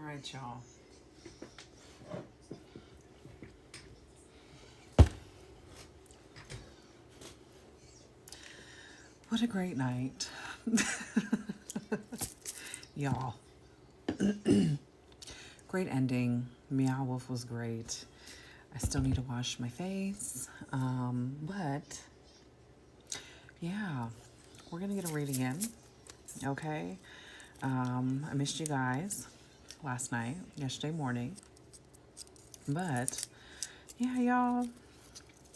right, y'all. What a great night. Y'all. Great ending. Meow Wolf was great. I still need to wash my face. But yeah, we're going to get a reading in. Okay. I missed you guys last night, yesterday morning. But yeah, y'all,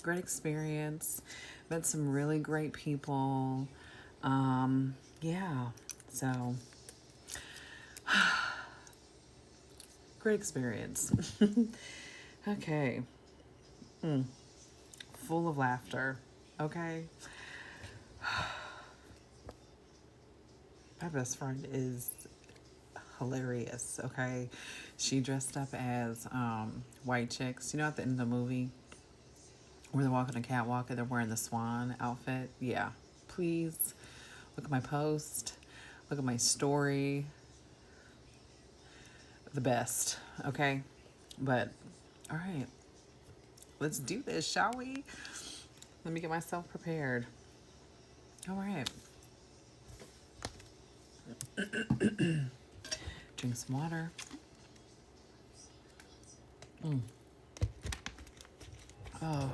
great experience. Met some really great people. Yeah, so great experience. Okay. Full of laughter. Okay. My best friend is hilarious. Okay. She dressed up as white chicks. You know, at the end of the movie where they're walking a catwalk and they're wearing the swan outfit. Yeah. Please look at my post. Look at my story. The best. Okay. But all right. Let's do this, shall we? Let me get myself prepared. All right. Drink some water. Oh,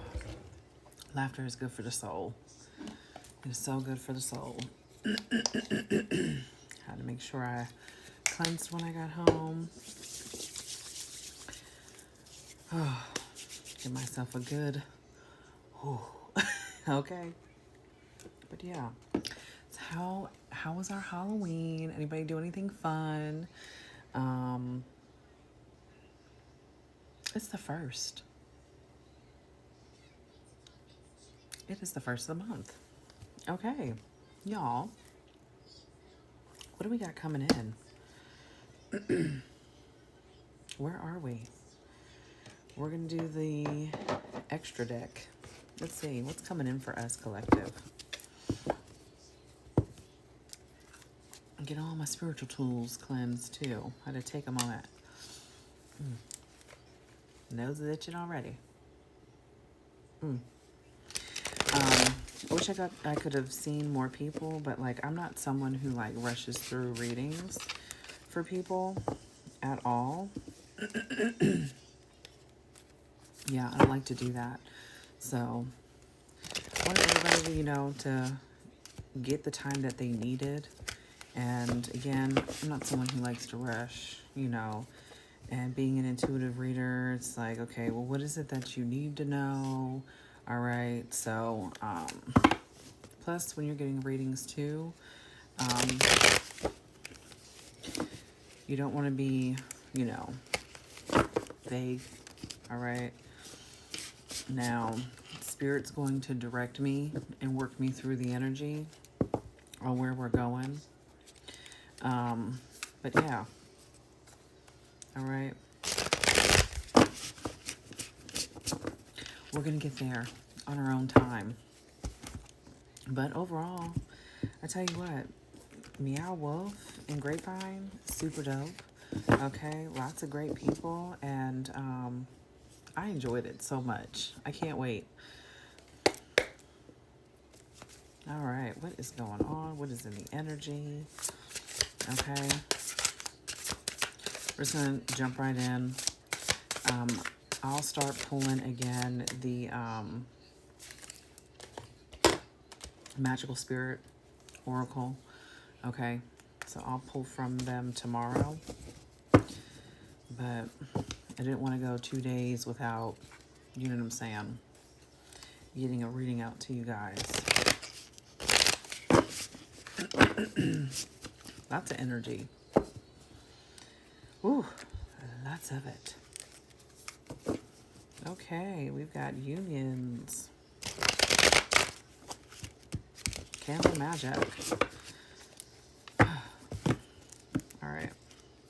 laughter is good for the soul. It is so good for the soul. Had to make sure I cleansed when I got home. Oh, give myself a good, okay. But yeah, so how was our Halloween? Anybody do anything fun? It's the first. It is the first of the month. Okay, y'all, what do we got coming in? Where are we? We're gonna do the extra deck. Let's see what's coming in for us, collective. Get all my spiritual tools cleansed too. I had to take a moment. Nose is itching already. I wish I could have seen more people, but like I'm not someone who like rushes through readings for people at all. Yeah, I don't like to do that. So I want everybody, to get the time that they needed. And again, I'm not someone who likes to rush, and being an intuitive reader, it's like, okay, well, what is it that you need to know? All right. So, plus when you're getting readings too, you don't want to be, vague. All right. Now, Spirit's going to direct me and work me through the energy on where we're going. But yeah. All right. We're going to get there on our own time. But overall, I tell you what, Meow Wolf and Grapevine, super dope. Okay, lots of great people, and I enjoyed it so much. I can't wait. All right, what is going on? What is in the energy? Okay. We're just going to jump right in. I'll start pulling again the Magical Spirit Oracle. Okay. So I'll pull from them tomorrow. But I didn't want to go 2 days without, you know what I'm saying, getting a reading out to you guys. Lots of energy. Ooh, lots of it. Okay, we've got unions. Candle magic. All right.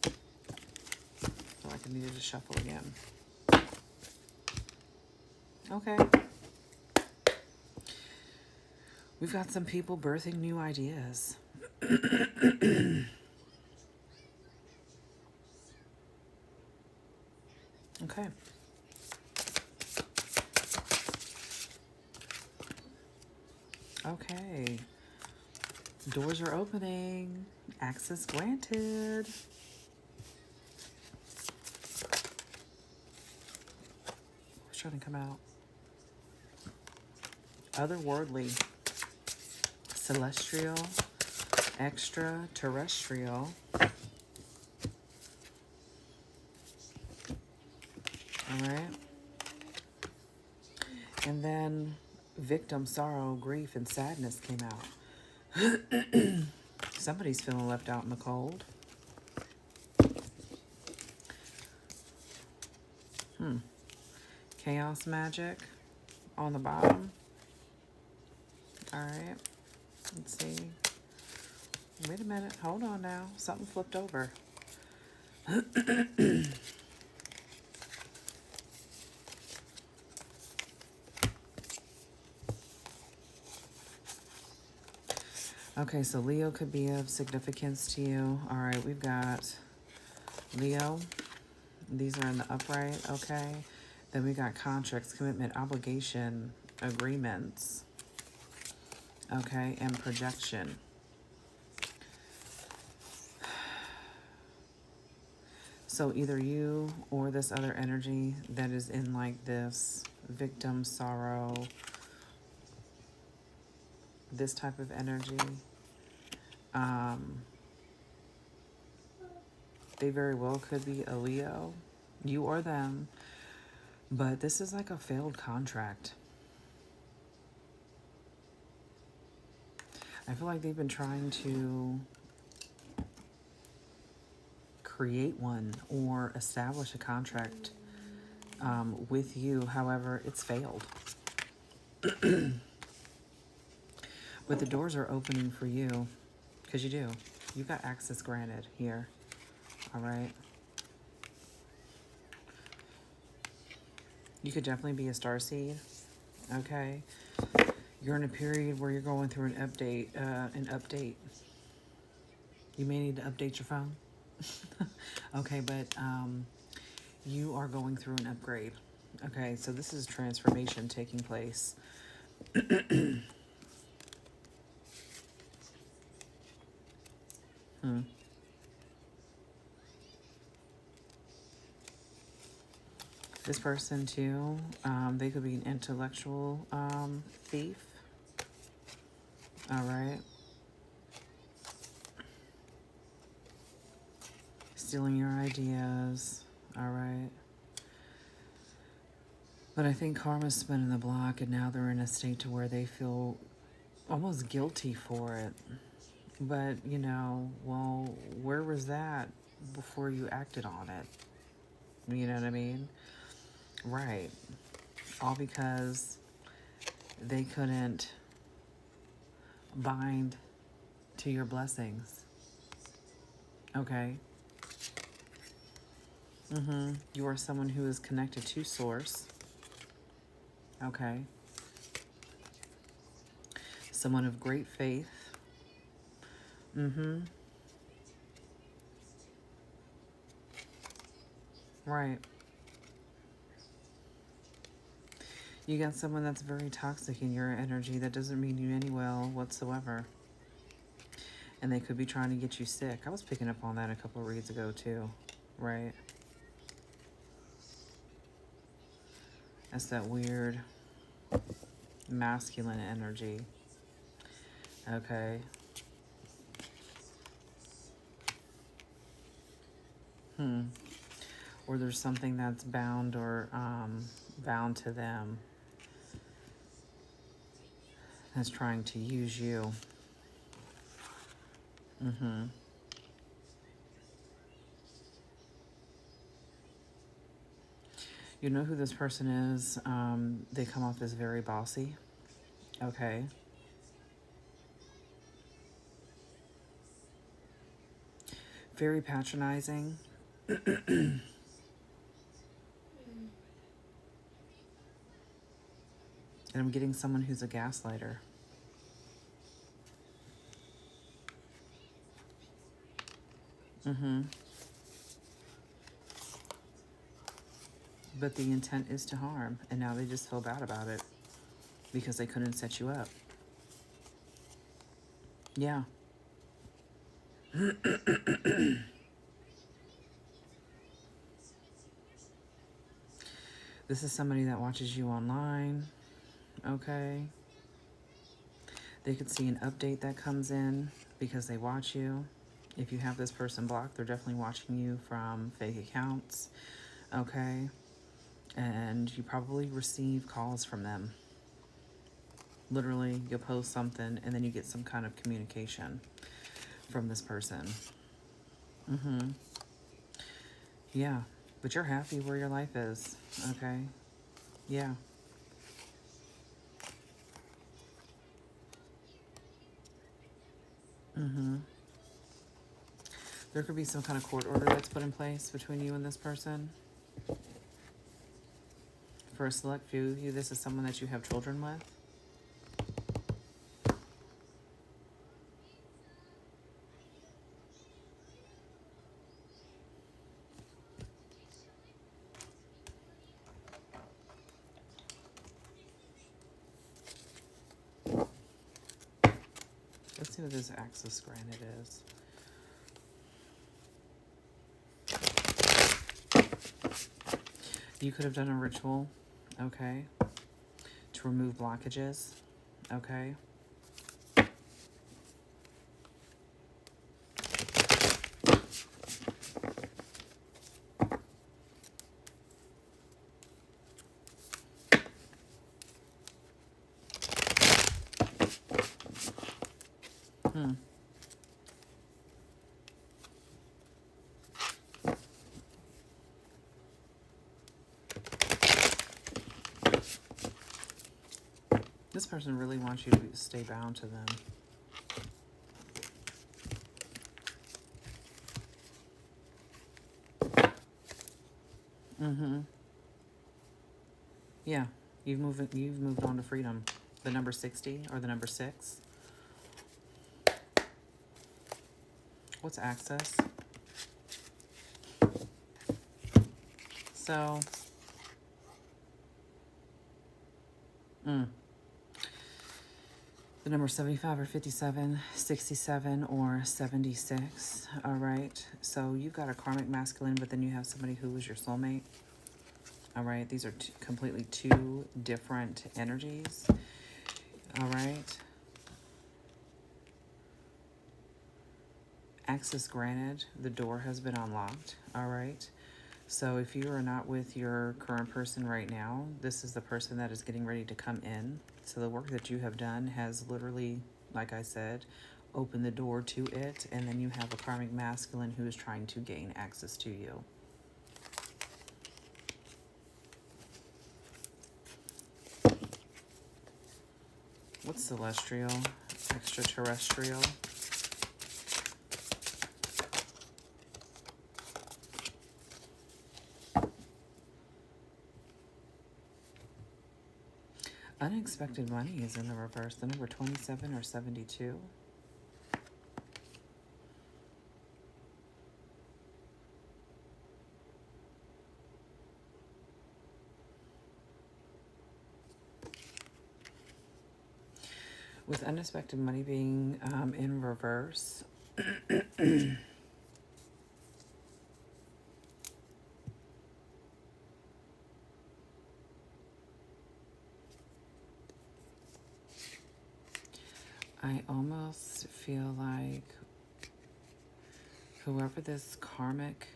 Feel like I needed to shuffle again. Okay. We've got some people birthing new ideas. Okay. Okay. Doors are opening. Access granted. What's trying to come out? Otherworldly. Celestial. Extraterrestrial. All right. And then victim, sorrow, grief, and sadness came out. Somebody's feeling left out in the cold. Chaos magic on the bottom. All right. Let's see. Wait a minute. Hold on now. Something flipped over. Okay, so Leo could be of significance to you. All right, we've got Leo. These are in the upright, okay? Then we got contracts, commitment, obligation, agreements, okay, and projection. So either you or this other energy that is in like this victim, sorrow, this type of energy, they very well could be a Leo, you or them, but this is like a failed contract. I feel like they've been trying to create one or establish a contract with you. However, it's failed. But the doors are opening for you because you do. You got access granted here. All right. You could definitely be a starseed. Okay. You're in a period where you're going through an update. You may need to update your phone. Okay, but you are going through an upgrade. Okay, so this is transformation taking place. This person too, they could be an intellectual thief. All right. Stealing your ideas. All right. But I think karma's spinning the block, and now they're in a state to where they feel almost guilty for it. But, you know, well, where was that before you acted on it? You know what I mean? Right. All because they couldn't bind to your blessings. Okay? You are someone who is connected to source. Okay? Someone of great faith. Right. You got someone that's very toxic in your energy that doesn't mean you any well whatsoever. And they could be trying to get you sick. I was picking up on that a couple of reads ago too. Right? That's that weird masculine energy. Okay. Or there's something that's bound or bound to them that's trying to use you. You know who this person is? They come off as very bossy. Okay. Very patronizing. And I'm getting someone who's a gaslighter. but the intent is to harm, and now they just feel bad about it because they couldn't set you up. Yeah. This is somebody that watches you online, okay? They could see an update that comes in because they watch you. If you have this person blocked, they're definitely watching you from fake accounts, okay? And you probably receive calls from them. Literally, you'll post something and then you get some kind of communication from this person. Yeah, but you're happy where your life is, okay? Yeah. There could be some kind of court order that's put in place between you and this person. For a select few of you, this is someone that you have children with. Let's see what this access granted is. You could have done a ritual, okay, to remove blockages, okay? This person really wants you to stay bound to them. Yeah, you've moved on to freedom. The number 60 or the number 6. What's access? So, the number 75 or 57, 67 or 76, all right? So you've got a karmic masculine, but then you have somebody who is your soulmate, all right? These are completely two different energies, all right? Access granted, the door has been unlocked, all right? So if you are not with your current person right now, this is the person that is getting ready to come in. So the work that you have done has literally, like I said, opened the door to it. And then you have a karmic masculine who is trying to gain access to you. What's celestial? Extraterrestrial? Unexpected money is in the reverse. The number 27 or 72. With unexpected money being in reverse, I almost feel like whoever this karmic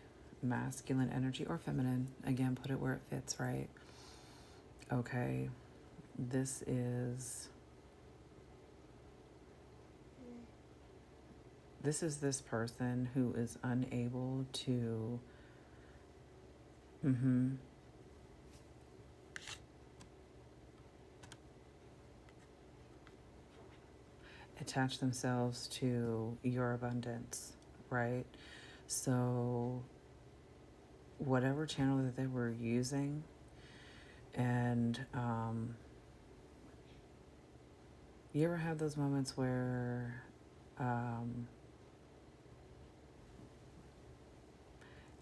masculine energy or feminine, again, put it where it fits, right? Okay, this is this person who is unable to attach themselves to your abundance, right? So whatever channel that they were using, and you ever have those moments where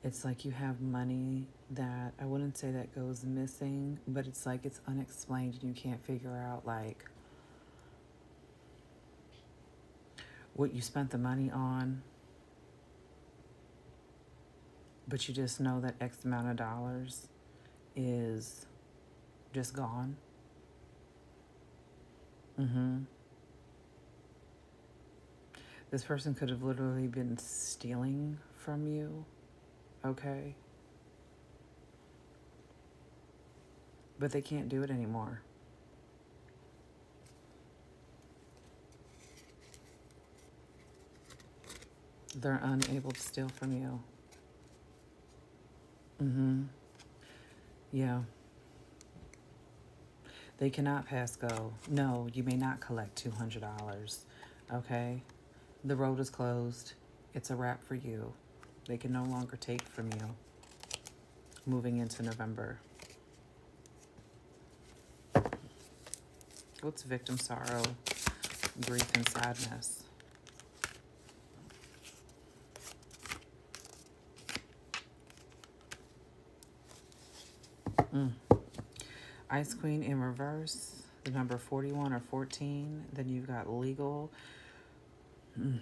It's like you have money that, I wouldn't say that goes missing, but it's like it's unexplained and you can't figure out like what you spent the money on, but you just know that X amount of dollars is just gone. This person could have literally been stealing from you, okay? But they can't do it anymore. They're unable to steal from you. Yeah. They cannot pass go. No, you may not collect $200, okay? The road is closed. It's a wrap for you. They can no longer take from you moving into November. What's victim sorrow, grief, and sadness? Ice Queen in reverse, the number 41 or 14. Then you've got legal in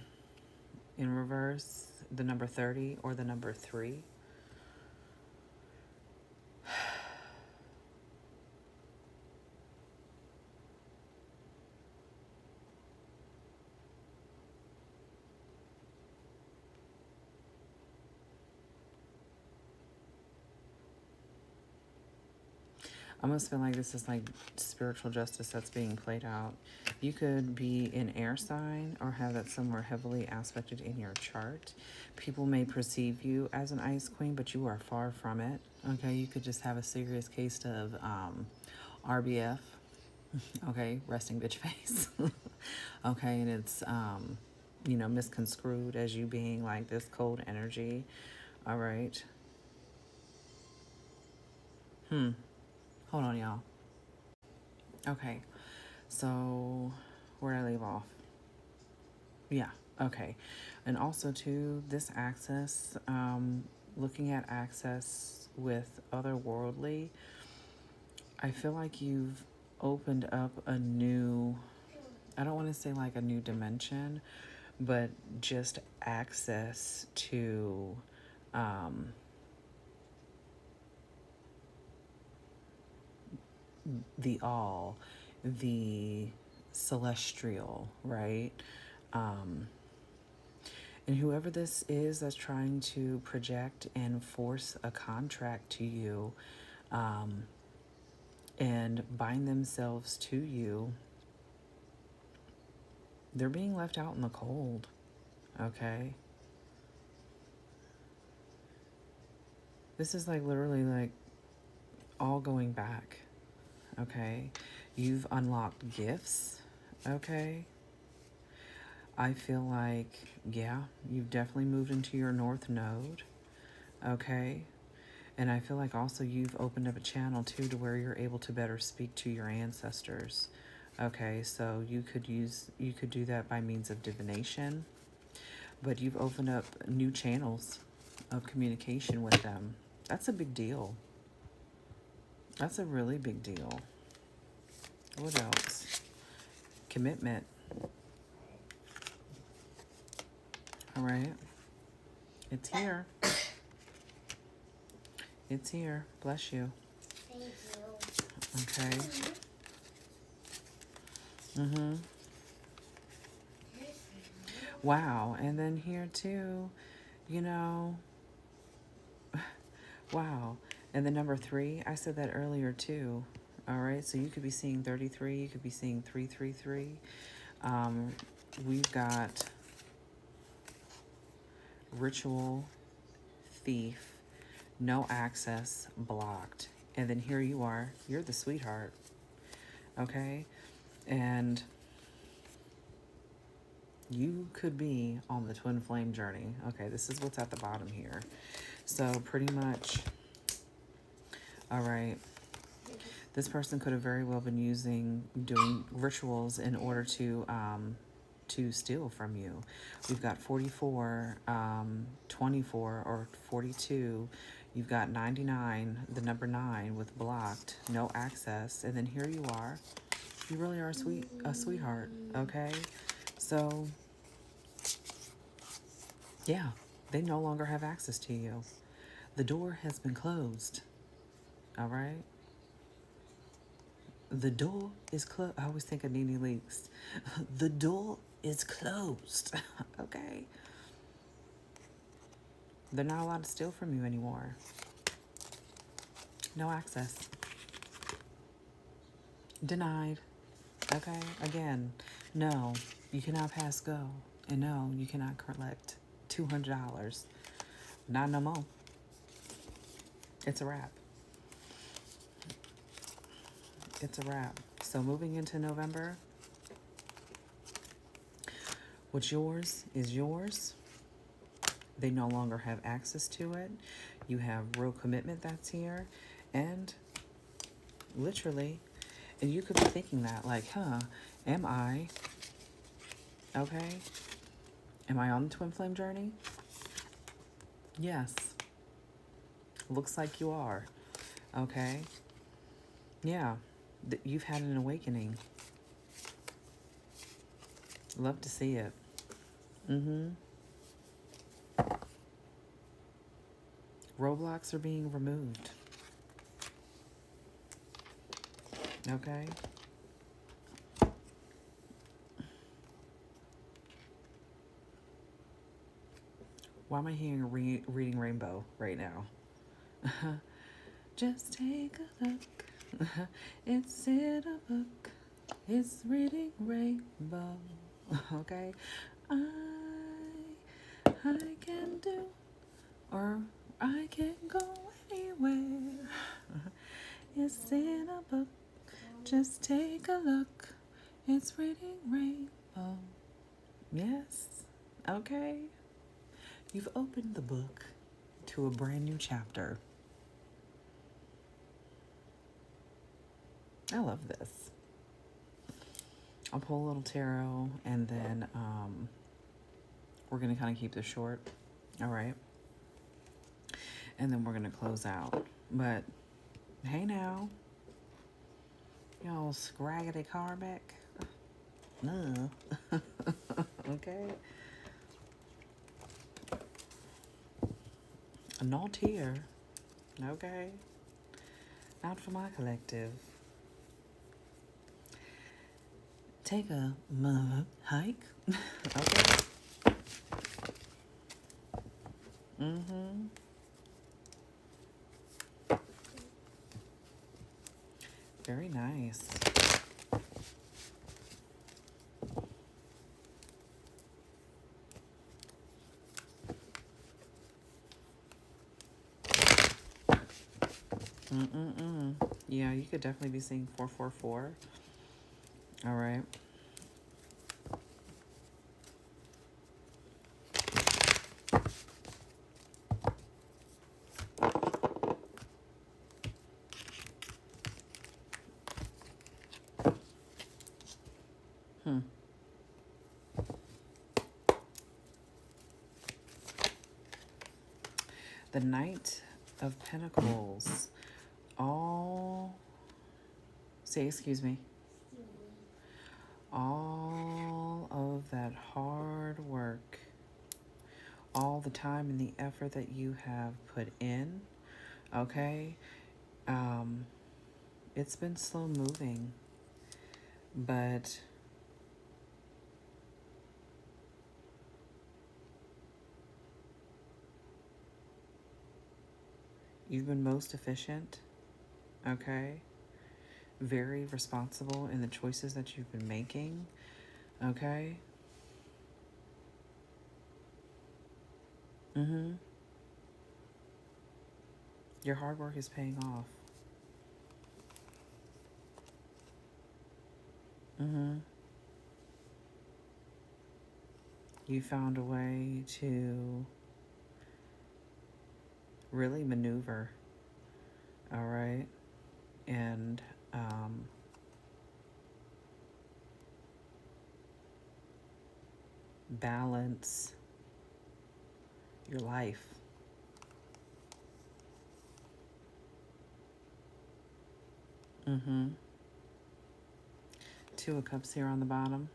reverse, the number 30 or the number 3. I almost feel like this is like spiritual justice that's being played out. You could be an air sign or have that somewhere heavily aspected in your chart. People may perceive you as an ice queen, but you are far from it. Okay, you could just have a serious case of RBF. Okay, resting bitch face. Okay, and it's misconstrued as you being like this cold energy. All right. Hold on, y'all. Okay, so where did I leave off? Yeah, okay. And also, too, this access, looking at access with otherworldly, I feel like you've opened up a new, I don't want to say like a new dimension, but just access to the all, the celestial, right? And whoever this is that's trying to project and force a contract to you and bind themselves to you, they're being left out in the cold, okay? This is like literally like all going back, okay? You've unlocked gifts, okay? I feel like, yeah, you've definitely moved into your north node, okay? And I feel like also you've opened up a channel too to where you're able to better speak to your ancestors. Okay, so you could do that by means of divination, but you've opened up new channels of communication with them. That's a big deal. That's a really big deal. What else? Commitment. All right. It's here. It's here. Bless you. Thank you. Okay. Wow. And then here too, wow. And the number 3, I said that earlier too. All right. So you could be seeing 33. You could be seeing 333. We've got ritual, thief, no access, blocked. And then here you are. You're the sweetheart. Okay. And you could be on the twin flame journey. Okay, this is what's at the bottom here. So pretty much, all right, this person could have very well been doing rituals in order to to steal from you. We've got 44, 24, or 42. You've got 99, the number 9 with blocked, no access. And then here you are. You really are a sweetheart, okay? So, yeah, they no longer have access to you. The door has been closed, all right? The door is closed. I always think of Nene Leakes. The door is closed, okay? They're not allowed to steal from you anymore. No access. Denied, okay? Again, no, you cannot pass go. And no, you cannot collect $200. Not no more. It's a wrap. It's a wrap. So moving into November, what's yours is yours. They no longer have access to it. You have real commitment that's here. And literally, and you could be thinking that, like, am I, okay? Am I on the twin flame journey? Yes. Looks like you are, okay? Yeah, you've had an awakening. Love to see it. Roadblocks are being removed. Okay? Why am I hearing reading rainbow right now? Just take a look. It's in a book. It's reading rainbow. Okay? I can do, or I can go anywhere. It's in a book. Just take a look. It's reading rainbow. Yes. Okay. You've opened the book to a brand new chapter. I love this. I'll pull a little tarot, and then we're going to kind of keep this short. All right. And then we're going to close out. But hey now. Y'all scraggly Carbeck. No. Okay. Not here. Okay. Not for my collective. Take a hike. Okay. Very nice. Yeah, you could definitely be seeing 444. All right. The Knight of Pentacles. Excuse me. All of that hard work, all the time and the effort that you have put in, okay? It's been slow moving, but you've been most efficient, okay? Very responsible in the choices that you've been making, okay? Your hard work is paying off. You found a way to really maneuver, all right? And balance your life. Mm-hmm. Two of Cups here on the bottom.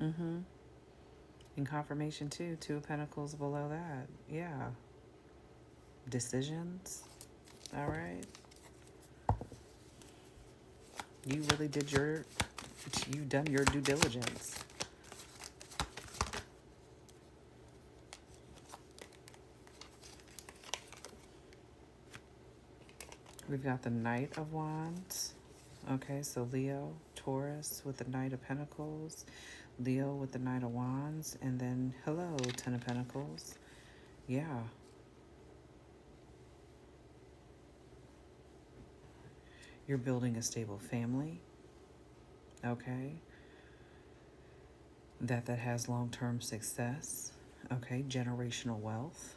Mm-hmm. In confirmation too, Two of Pentacles below that. Yeah. Decisions. All right. You really did you've done your due diligence. We've got the Knight of Wands. Okay, so Leo, Taurus with the Knight of Pentacles, Leo with the Knight of Wands, and then, hello, Ten of Pentacles. Yeah. You're building a stable family. Okay. That has long-term success. Okay, generational wealth.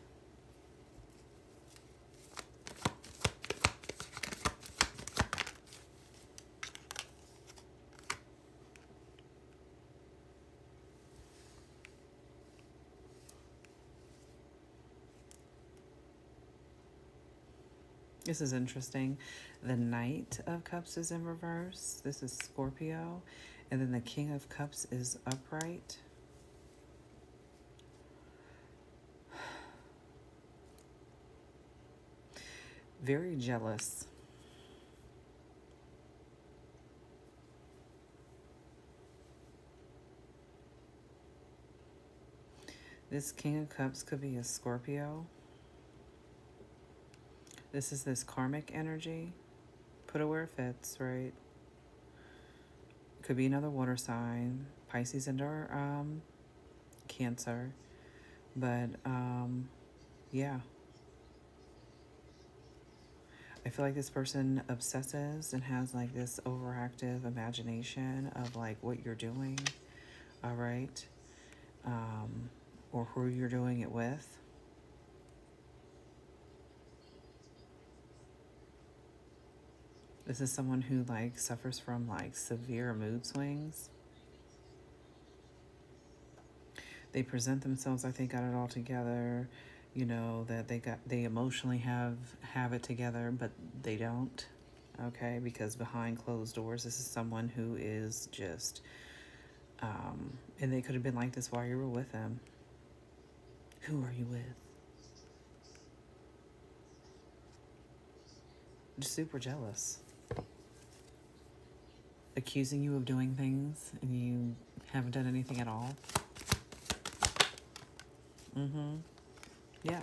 This is interesting. The Knight of Cups is in reverse. This is Scorpio. And then the King of Cups is upright. Very jealous. This King of Cups could be a Scorpio. This is this karmic energy. Put it where it fits, right? Could be another water sign. Pisces and/or Cancer. But, yeah. I feel like this person obsesses and has like this overactive imagination of like what you're doing, all right? Or who you're doing it with. This is someone who like suffers from like severe mood swings. They present themselves like they got it all together, you know, that they emotionally have it together, but they don't. Okay, because behind closed doors, this is someone who is just and they could have been like this while you were with them. Who are you with? Just super jealous. Accusing you of doing things and you haven't done anything at all. Mm-hmm. Yeah.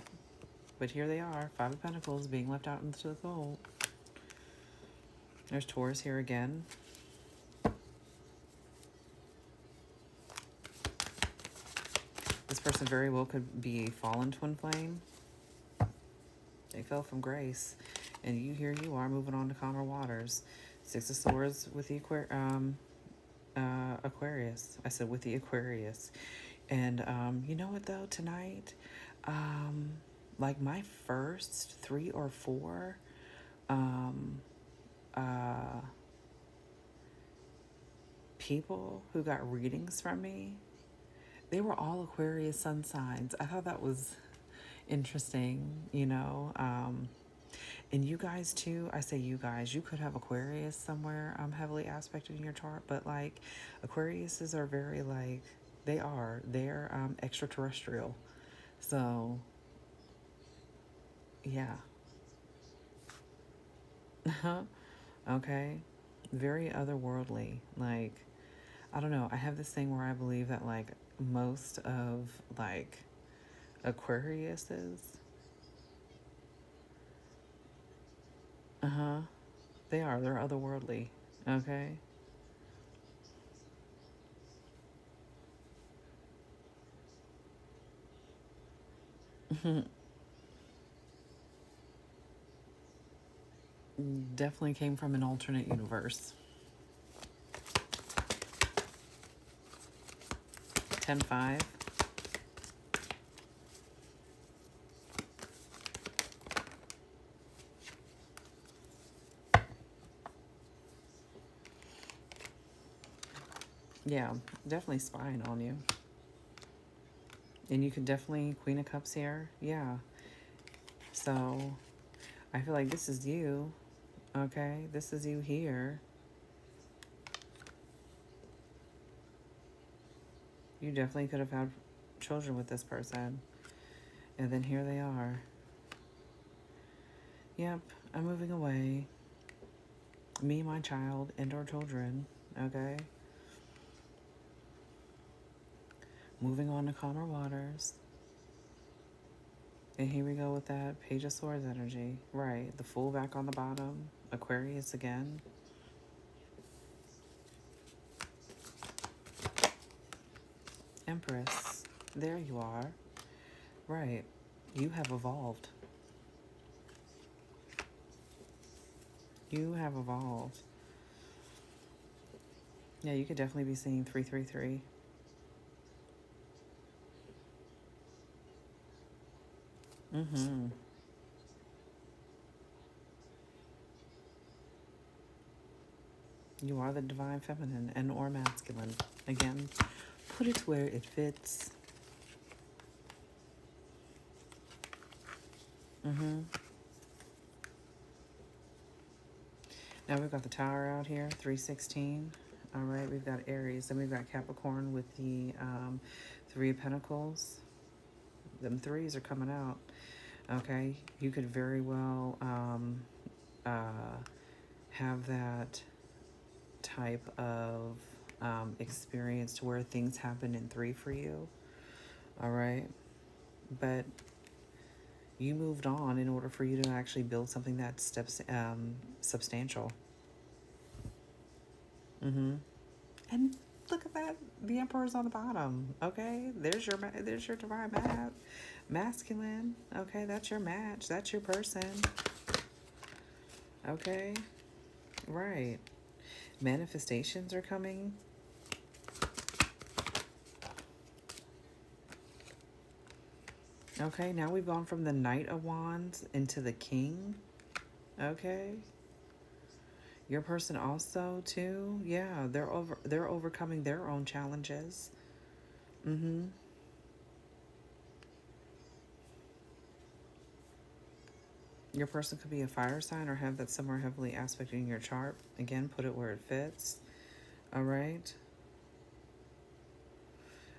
But here they are, Five of Pentacles being left out into the cold. There's Taurus here again. This person very well could be a fallen twin flame. They fell from grace. And here you are moving on to calmer waters. Six of Swords with the Aquarius. I said with the Aquarius. And you know what though, tonight, like my first 3 or 4 people who got readings from me, they were all Aquarius sun signs. I thought that was interesting, you know. And you guys too, I say you guys, you could have Aquarius somewhere heavily aspected in your chart, but like Aquariuses are very like, they're extraterrestrial. So yeah. Okay. Very otherworldly. Like, I don't know. I have this thing where I believe that like most of like Aquariuses, they're otherworldly. Okay. Definitely came from an alternate universe. 10-5. Yeah, definitely spying on you. And you can definitely, Queen of Cups here. Yeah. So I feel like this is you. Okay. This is you here. You definitely could have had children with this person. And then here they are. Yep. I'm moving away. Me, my child, and our children. Okay. Moving on to calmer waters. And here we go with that Page of Swords energy. Right. The Fool back on the bottom. Aquarius again. Empress. There you are. Right. You have evolved. You have evolved. Yeah, you could definitely be seeing 333. Mm-hmm. You are the divine feminine and or masculine. Again, put it where it fits. Mm-hmm. Now we've got the Tower out here, 316. All right, we've got Aries. Then we've got Capricorn with the Three of Pentacles. Them threes are coming out. Okay, you could very well have that type of experience to where things happen in three for you. All right, but you moved on in order for you to actually build something that's substantial. Mm-hmm. And look at that, the Emperor's on the bottom. Okay, there's your divine masculine. Okay, that's your match. That's your person. Okay, right. Manifestations are coming. Okay, now we've gone from the Knight of Wands into the King. Okay. Your person also too. Yeah, they're overcoming their own challenges. Mm-hmm. Your person could be a fire sign or have that somewhere heavily aspecting your chart. Again, put it where it fits. All right.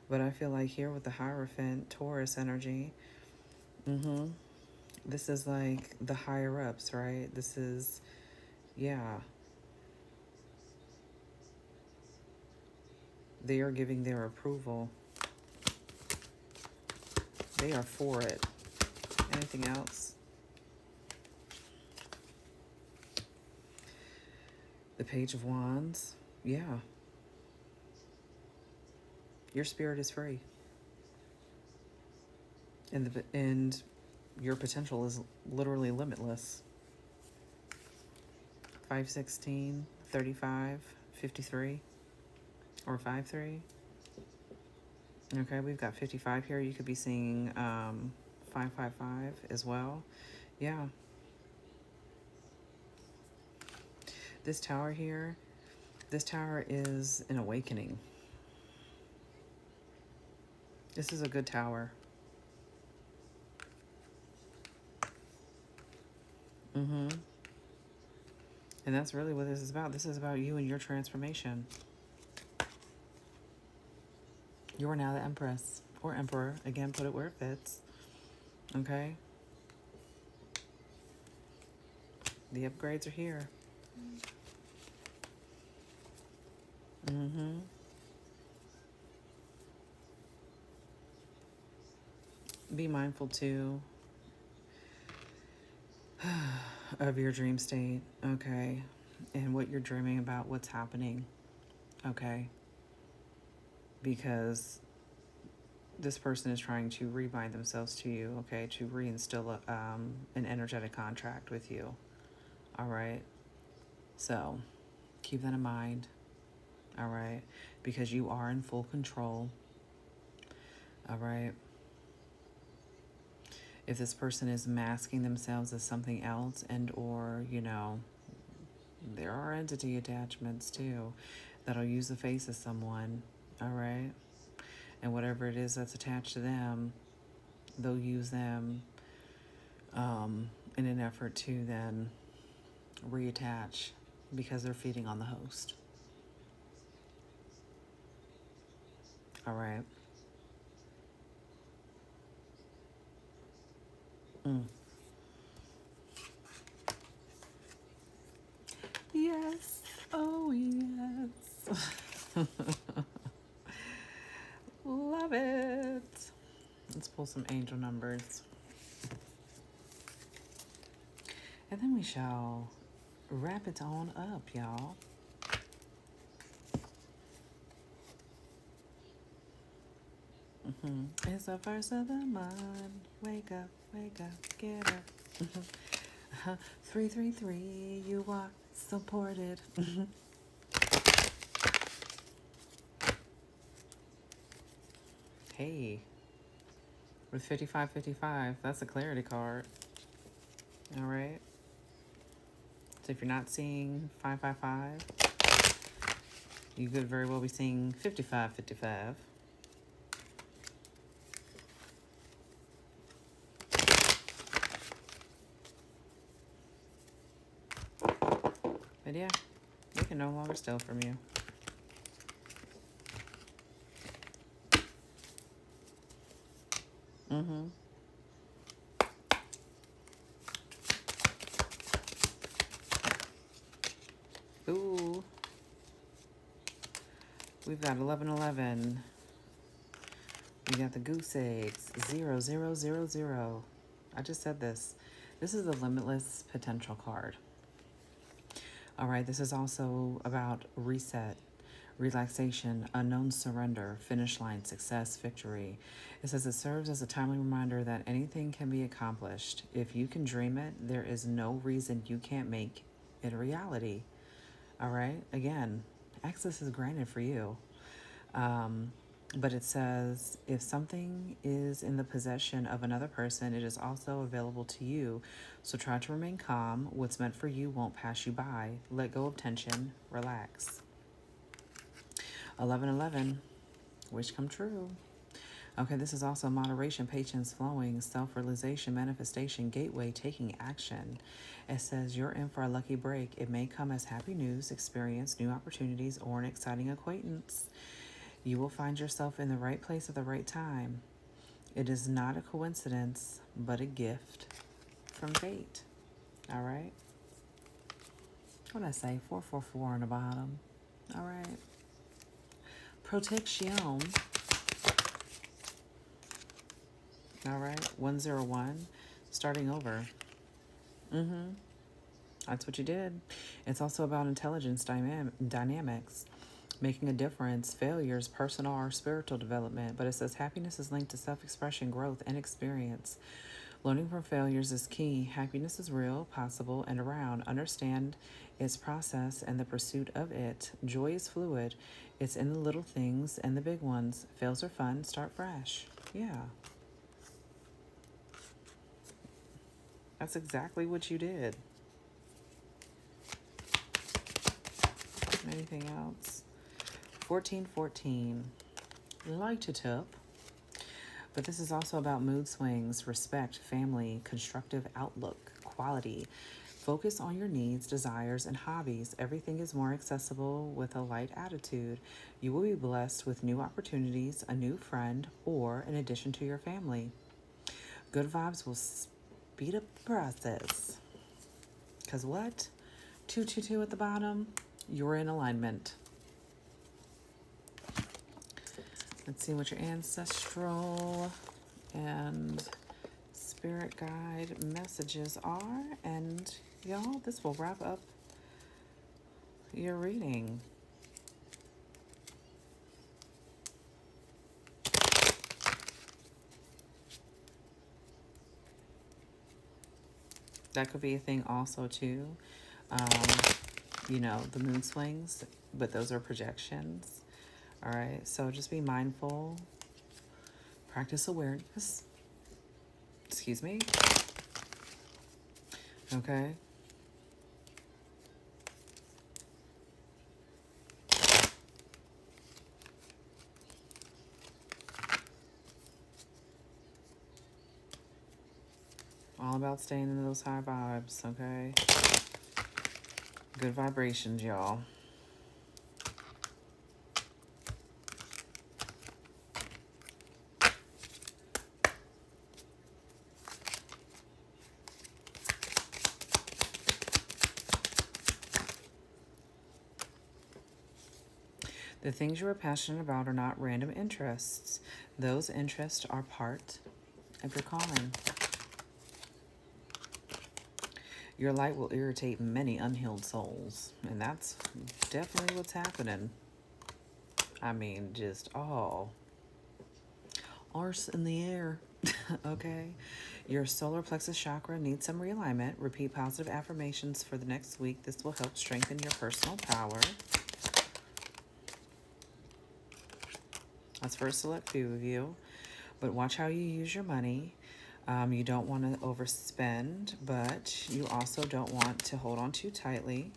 But I feel like here with the Hierophant, Taurus energy, mm-hmm, this is like the higher ups, right? This is, yeah. They are giving their approval. They are for it. Anything else? The Page of Wands. Yeah. Your spirit is free. And your potential is literally limitless. 516, 35, 53, or 53. Okay, we've got 55 here. You could be seeing 555 as well. Yeah. This tower here, this tower is an awakening. This is a good tower. Mm-hmm. And that's really what this is about. This is about you and your transformation. You are now the Empress or Emperor. Again, put it where it fits. Okay? The upgrades are here. Mm-hmm. Be mindful, too, of your dream state, okay? And what you're dreaming about, what's happening, okay? Because this person is trying to rebind themselves to you, okay? To reinstill an energetic contract with you, all right? So keep that in mind, all right? Because you are in full control, all right? If this person is masking themselves as something else and or, there are entity attachments too. that'll use the face of someone, all right? And whatever it is that's attached to them, they'll use them in an effort to then reattach because they're feeding on the host. All right. Yes. Oh, yes. Love it. Let's pull some angel numbers. And then we shall wrap it on up, y'all. It's the first of the month. Wake up, get up. 333, you are supported. Hey, with 5555, that's a clarity card. All right. So if you're not seeing 555, you could very well be seeing 5555. But yeah, they can no longer steal from you. Ooh. We've got 1111. We got the goose eggs. 0000. I just said this. This is the limitless potential card. All right, this is also about reset, relaxation, unknown surrender, finish line, success, victory. It says it serves as a timely reminder that anything can be accomplished. If you can dream it, there is no reason you can't make it a reality. All right, again, access is granted for you. But it says if something is in the possession of another person, it is also available to you. So try to remain calm. What's meant for you won't pass you by. Let go of tension. Relax. 1111. Wish come true. Okay, this is also moderation, patience, flowing, self-realization, manifestation, gateway, taking action. It says you're in for a lucky break. It may come as happy news, experience, new opportunities, or an exciting acquaintance. You will find yourself in the right place at the right time. It is not a coincidence, but a gift from fate. All right? What did I say? 444 on the bottom. All right. Protection. All right. 101. Starting over. That's what you did. It's also about intelligence dynamics. Making a difference, failures, personal or spiritual development. But it says happiness is linked to self-expression, growth, and experience. Learning from failures is key. Happiness is real, possible, and around. Understand its process and the pursuit of it. Joy is fluid. It's in the little things and the big ones. Fails are fun. Start fresh. Yeah. That's exactly what you did. Anything else? 1414. Like to tip. But this is also about mood swings, respect, family, constructive outlook, quality. Focus on your needs, desires, and hobbies. Everything is more accessible with a light attitude. You will be blessed with new opportunities, a new friend, or an addition to your family. Good vibes will speed up the process. Because what? 222 at the bottom, you're in alignment. Let's see what your ancestral and spirit guide messages are. And y'all, this will wrap up your reading. That could be a thing also too. You know, the mood swings, but those are projections. All right, so just be mindful. Practice awareness. Excuse me. Okay. All about staying in those high vibes, okay? Good vibrations, y'all. The things you are passionate about are not random interests. Those interests are part of your calling. Your light will irritate many unhealed souls, and that's definitely what's happening. I mean, just all arse in the air, okay? Your solar plexus chakra needs some realignment. Repeat positive affirmations for the next week. This will help strengthen your personal power. That's for a select few of you. But watch how you use your money. You don't want to overspend, but you also don't want to hold on too tightly.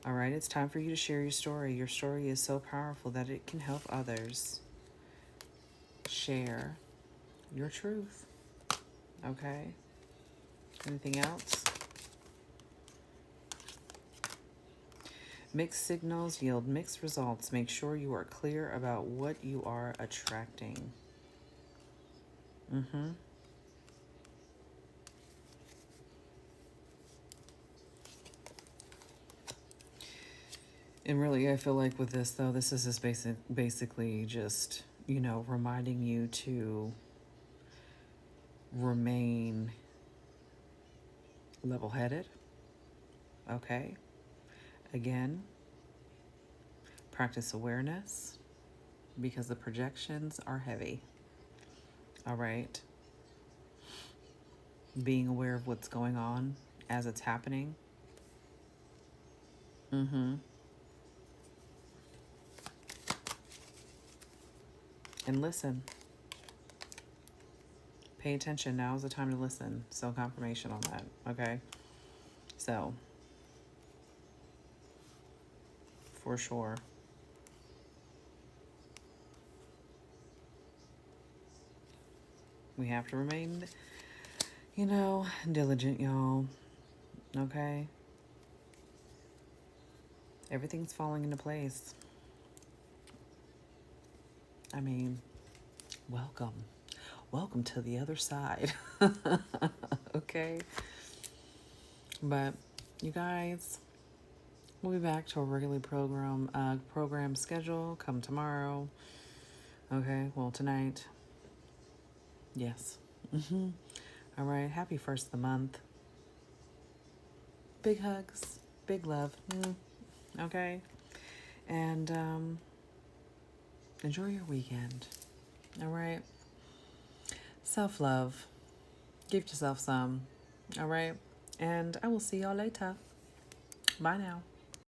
All right, it's time for you to share your story. Your story is so powerful that it can help others. Share your truth. Okay? Anything else? Mixed signals yield mixed results. Make sure you are clear about what you are attracting. And really, I feel like with this, though, this is just basically just, reminding you to remain level-headed. Okay? Again, practice awareness because the projections are heavy. All right? Being aware of what's going on as it's happening. And listen. Pay attention. Now is the time to listen. So confirmation on that. Okay? So, for sure. We have to remain, diligent, y'all. Okay? Everything's falling into place. I mean, welcome. Welcome to the other side. Okay? But, you guys, we'll be back to a regular program schedule come tomorrow. Okay? Well, tonight. Yes. All right. Happy first of the month. Big hugs. Big love. Okay? And enjoy your weekend. All right? Self-love. Give yourself some. All right? And I will see y'all later. Bye now.